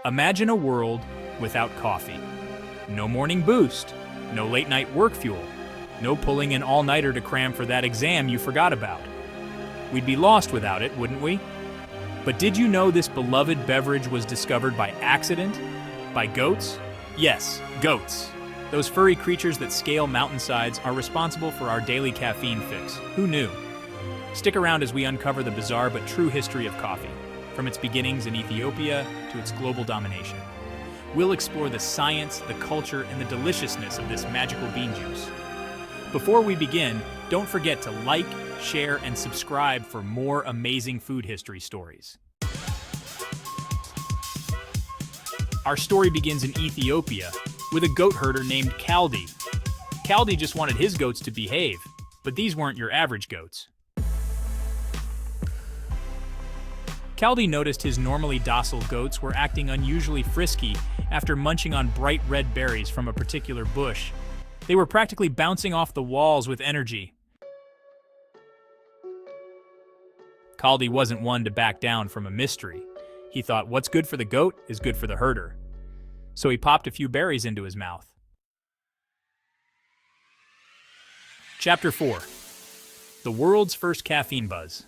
Imagine a world without coffee. No morning boost, no late night work fuel, no pulling an all-nighter to cram for that exam you forgot about. We'd be lost without it, wouldn't we? But did you know this beloved beverage was discovered by accident? By goats? Yes, goats. Those furry creatures that scale mountainsides are responsible for our daily caffeine fix. Who knew? Stick around as we uncover the bizarre but true history of coffee, from its beginnings in Ethiopia to its global domination. We'll explore the science, the culture, and the deliciousness of this magical bean juice. Before we begin, don't forget to like, share, and subscribe for more amazing food history stories. Our story begins in Ethiopia with a goat herder named Kaldi. Kaldi just wanted his goats to behave, but these weren't your average goats. Kaldi noticed his normally docile goats were acting unusually frisky after munching on bright red berries from a particular bush. They were practically bouncing off the walls with energy. Kaldi wasn't one to back down from a mystery. He thought what's good for the goat is good for the herder. So he popped a few berries into his mouth. Chapter 4. The world's first caffeine buzz.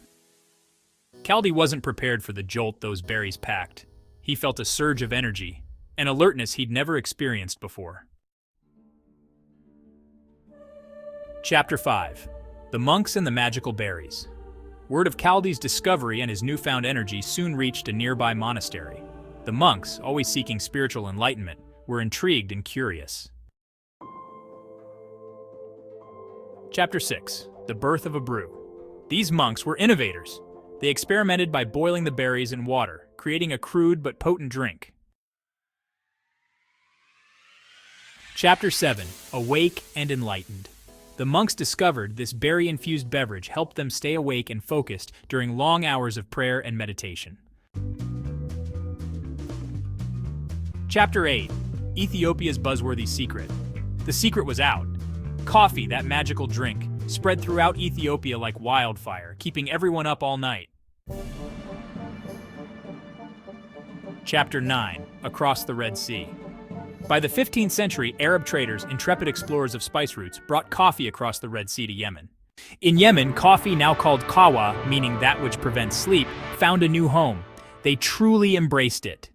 Kaldi wasn't prepared for the jolt those berries packed. He felt a surge of energy, an alertness he'd never experienced before. Chapter 5. The monks and the magical berries. Word of Kaldi's discovery and his newfound energy soon reached a nearby monastery. The monks, always seeking spiritual enlightenment, were intrigued and curious. Chapter 6. The birth of a brew. These monks were innovators. They experimented by boiling the berries in water, creating a crude but potent drink. Chapter 7. Awake and enlightened. The monks discovered this berry-infused beverage helped them stay awake and focused during long hours of prayer and meditation. Chapter 8. Ethiopia's buzzworthy secret. The secret was out. Coffee, that magical drink, spread throughout Ethiopia like wildfire, keeping everyone up all night. Chapter 9. Across the Red Sea. By the 15th century, Arab traders, intrepid explorers of spice routes, brought coffee across the Red Sea to Yemen. In Yemen, coffee, now called kawa, meaning that which prevents sleep, found a new home. They truly embraced it.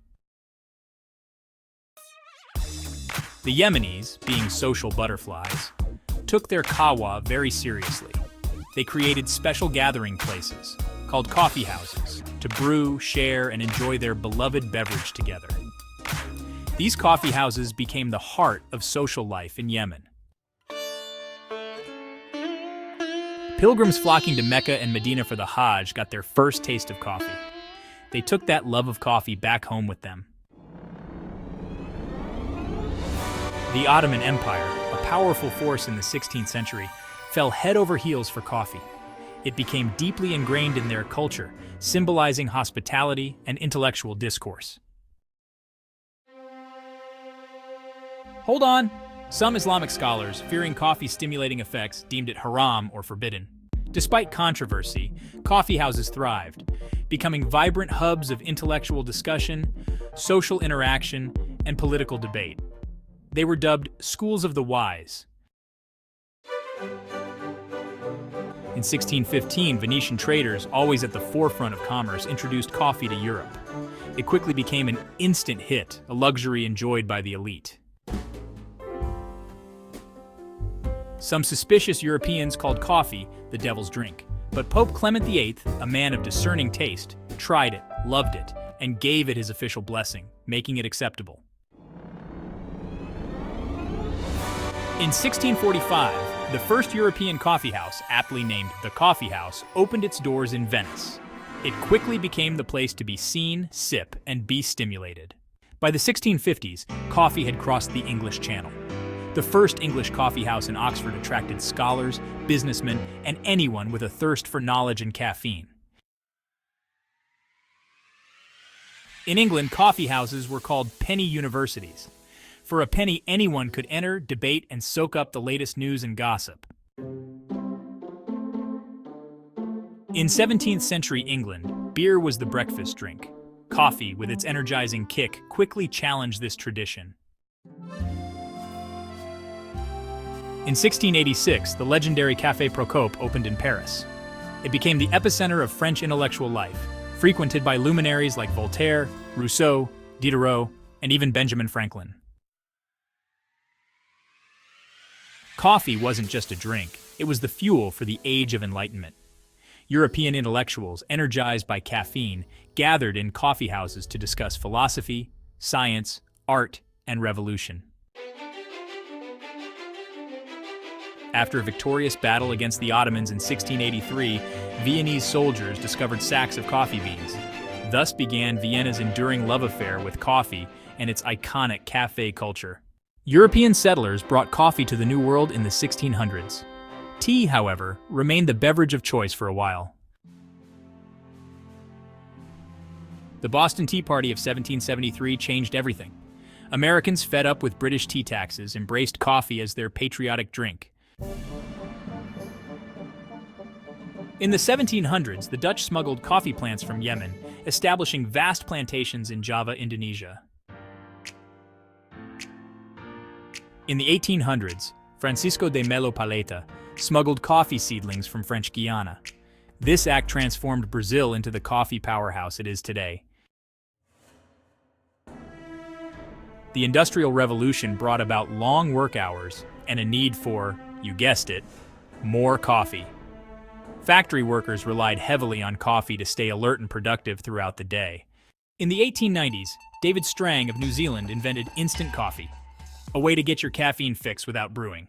The Yemenis, being social butterflies, took their kawa very seriously. They created special gathering places, called coffee houses, to brew, share, and enjoy their beloved beverage together. These coffee houses became the heart of social life in Yemen. Pilgrims flocking to Mecca and Medina for the Hajj got their first taste of coffee. They took that love of coffee back home with them. The Ottoman Empire, a powerful force in the 16th century, fell head over heels for coffee. It became deeply ingrained in their culture, symbolizing hospitality and intellectual discourse. Hold on! Some Islamic scholars, fearing coffee's stimulating effects, deemed it haram or forbidden. Despite controversy, coffee houses thrived, becoming vibrant hubs of intellectual discussion, social interaction, and political debate. They were dubbed schools of the wise. In 1615, Venetian traders, always at the forefront of commerce, introduced coffee to Europe. It quickly became an instant hit, a luxury enjoyed by the elite. Some suspicious Europeans called coffee the devil's drink, but Pope Clement VIII, a man of discerning taste, tried it, loved it, and gave it his official blessing, making it acceptable. In 1645, the first European coffee house, aptly named the Coffee House, opened its doors in Venice. It quickly became the place to be seen, sip, and be stimulated. By the 1650s, coffee had crossed the English Channel. The first English coffee house in Oxford attracted scholars, businessmen, and anyone with a thirst for knowledge and caffeine. In England, coffee houses were called penny universities. For a penny, anyone could enter, debate, and soak up the latest news and gossip. In 17th century England, beer was the breakfast drink. Coffee, with its energizing kick, quickly challenged this tradition. In 1686, the legendary Café Procope opened in Paris. It became the epicenter of French intellectual life, frequented by luminaries like Voltaire, Rousseau, Diderot, and even Benjamin Franklin. Coffee wasn't just a drink, it was the fuel for the Age of Enlightenment. European intellectuals, energized by caffeine, gathered in coffee houses to discuss philosophy, science, art, and revolution. After a victorious battle against the Ottomans in 1683, Viennese soldiers discovered sacks of coffee beans. Thus began Vienna's enduring love affair with coffee and its iconic café culture. European settlers brought coffee to the New World in the 1600s. Tea, however, remained the beverage of choice for a while. The Boston Tea Party of 1773 changed everything. Americans, fed up with British tea taxes, embraced coffee as their patriotic drink. In the 1700s, the Dutch smuggled coffee plants from Yemen, establishing vast plantations in Java, Indonesia. In the 1800s, Francisco de Melo Paleta smuggled coffee seedlings from French Guiana. This act transformed Brazil into the coffee powerhouse it is today. The Industrial Revolution brought about long work hours and a need for, you guessed it, more coffee. Factory workers relied heavily on coffee to stay alert and productive throughout the day. In the 1890s, David Strang of New Zealand invented instant coffee, a way to get your caffeine fix without brewing.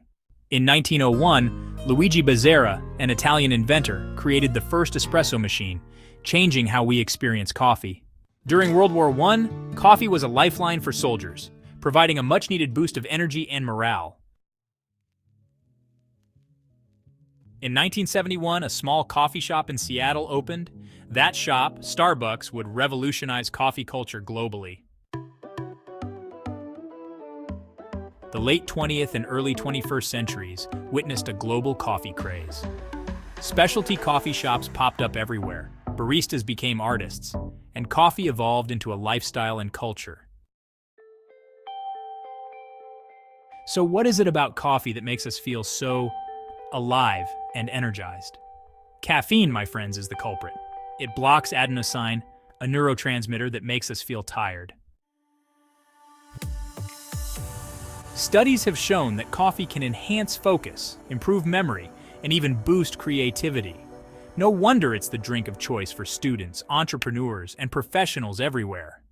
In 1901, Luigi Bezzera, an Italian inventor, created the first espresso machine, changing how we experience coffee. During World War I, coffee was a lifeline for soldiers, providing a much-needed boost of energy and morale. In 1971, a small coffee shop in Seattle opened. That shop, Starbucks, would revolutionize coffee culture globally. The late 20th and early 21st centuries witnessed a global coffee craze. Specialty coffee shops popped up everywhere, baristas became artists, and coffee evolved into a lifestyle and culture. So what is it about coffee that makes us feel so alive and energized? Caffeine, my friends, is the culprit. It blocks adenosine, a neurotransmitter that makes us feel tired. Studies have shown that coffee can enhance focus, improve memory, and even boost creativity. No wonder it's the drink of choice for students, entrepreneurs, and professionals everywhere.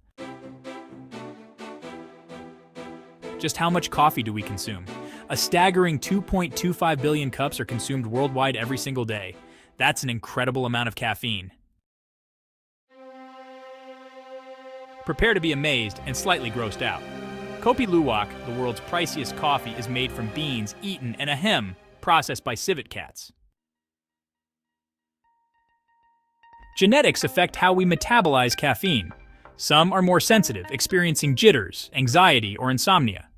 Just how much coffee do we consume? A staggering 2.25 billion cups are consumed worldwide every single day. That's an incredible amount of caffeine. Prepare to be amazed and slightly grossed out. Kopi Luwak, the world's priciest coffee, is made from beans eaten and processed by civet cats. Genetics affect how we metabolize caffeine. Some are more sensitive, experiencing jitters, anxiety, or insomnia.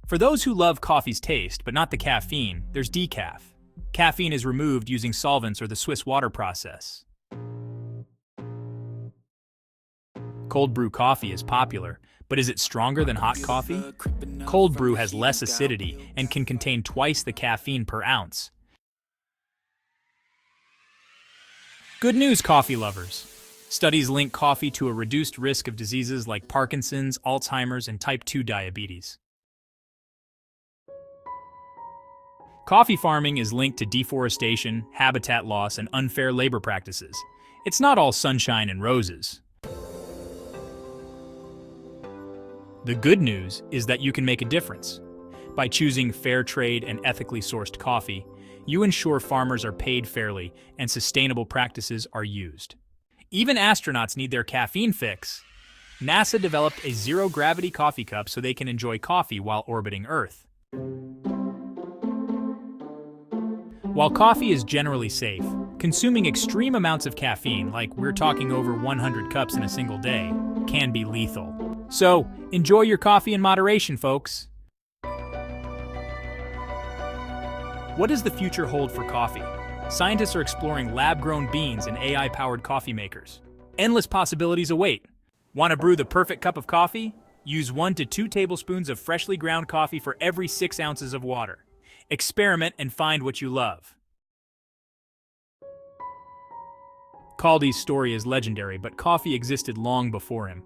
For those who love coffee's taste, but not the caffeine, there's decaf. Caffeine is removed using solvents or the Swiss water process. Cold brew coffee is popular, but is it stronger than hot coffee? Cold brew has less acidity and can contain twice the caffeine per ounce. Good news, coffee lovers. Studies link coffee to a reduced risk of diseases like Parkinson's, Alzheimer's, and type 2 diabetes. Coffee farming is linked to deforestation, habitat loss, and unfair labor practices. It's not all sunshine and roses. The good news is that you can make a difference. By choosing fair trade and ethically sourced coffee, you ensure farmers are paid fairly and sustainable practices are used. Even astronauts need their caffeine fix. NASA developed a zero-gravity coffee cup so they can enjoy coffee while orbiting Earth. While coffee is generally safe, consuming extreme amounts of caffeine, like we're talking over 100 cups in a single day, can be lethal. So, enjoy your coffee in moderation, folks. What does the future hold for coffee? Scientists are exploring lab-grown beans and AI-powered coffee makers. Endless possibilities await. Want to brew the perfect cup of coffee? Use 1 to 2 tablespoons of freshly ground coffee for every 6 ounces of water. Experiment and find what you love. Caldi's story is legendary, but coffee existed long before him.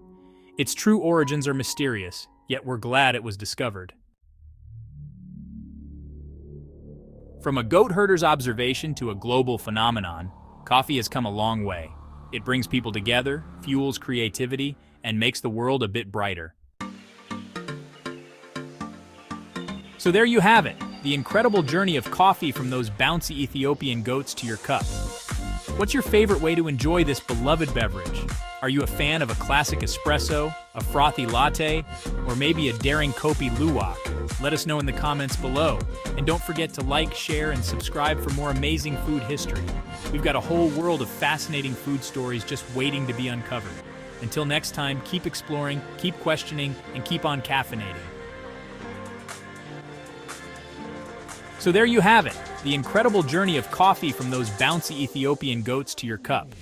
Its true origins are mysterious, yet we're glad it was discovered. From a goat herder's observation to a global phenomenon, coffee has come a long way. It brings people together, fuels creativity, and makes the world a bit brighter. So there you have it, the incredible journey of coffee from those bouncy Ethiopian goats to your cup. What's your favorite way to enjoy this beloved beverage? Are you a fan of a classic espresso, a frothy latte, or maybe a daring kopi luwak? Let us know in the comments below. And don't forget to like, share, and subscribe for more amazing food history. We've got a whole world of fascinating food stories just waiting to be uncovered. Until next time, keep exploring, keep questioning, and keep on caffeinating. So there you have it, the incredible journey of coffee from those bouncy Ethiopian goats to your cup.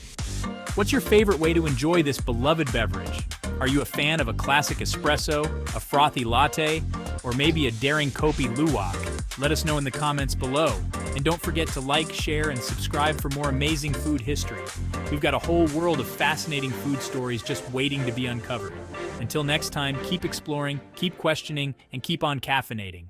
What's your favorite way to enjoy this beloved beverage? Are you a fan of a classic espresso, a frothy latte, or maybe a daring kopi luwak? Let us know in the comments below. And don't forget to like, share, and subscribe for more amazing food history. We've got a whole world of fascinating food stories just waiting to be uncovered. Until next time, keep exploring, keep questioning, and keep on caffeinating.